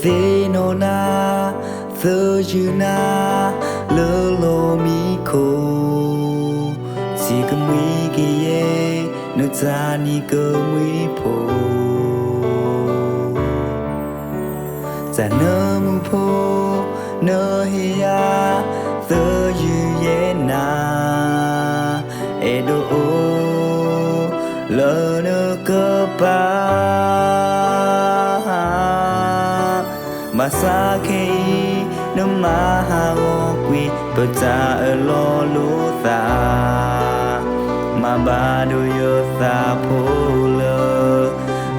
thế nô na thơ chữ na lơ lô mi khô chỉ có mi kia nó cha ni cơ mi phô za nơ mu phô nơ hiya thơ chữ ye na e do lơ nơ cơ pa masa kei no maha okwi peta lo lu ta ma ba do yo ta polo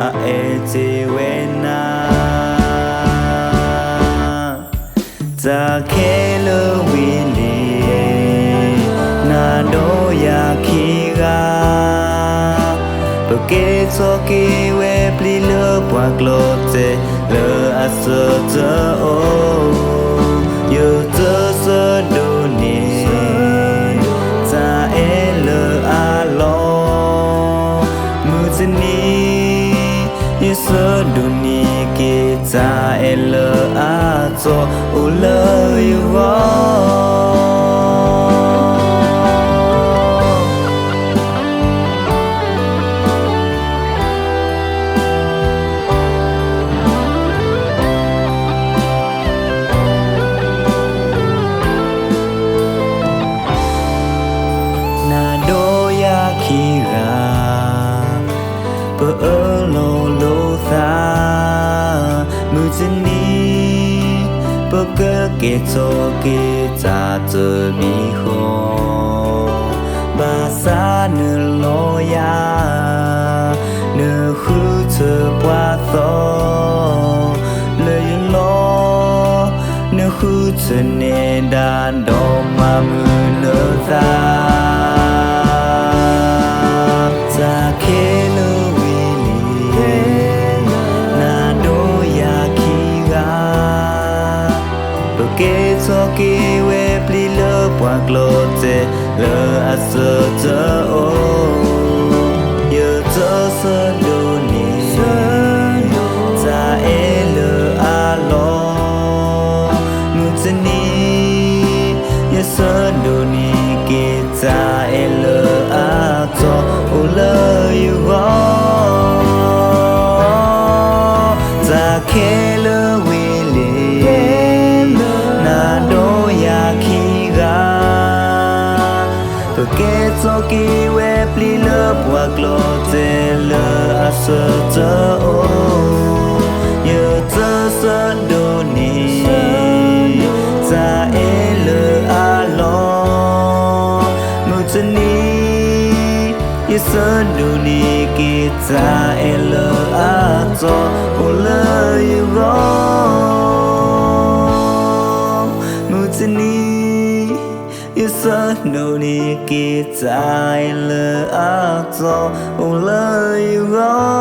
a eti wena ta ke lo wini na do ya kiga porque so que we pli le pa clote le aso te o yo te se do ni ta ele a lo mu ni ye se do ni ke ta ele a to o le yo ke cho ke cha chơ mi ho ba sa nơ lo ya nơ khu chơ qua tho le lo nơ khu chơ ne dan do ma mu nơ ta ta ke lo wi ni na do ya ki ga que so que we pli le pa clote le aso te o yo te se do ni ta ele a lo mu ni yo se do ni ke ta ele a to o le yo ta ke le we porque so que we pli le pa clote le aso te o yo te se do ni ta ele a lo mu ni ye se do ni ke ta ele a to o le yo mu ni no ni kita le a to o le yo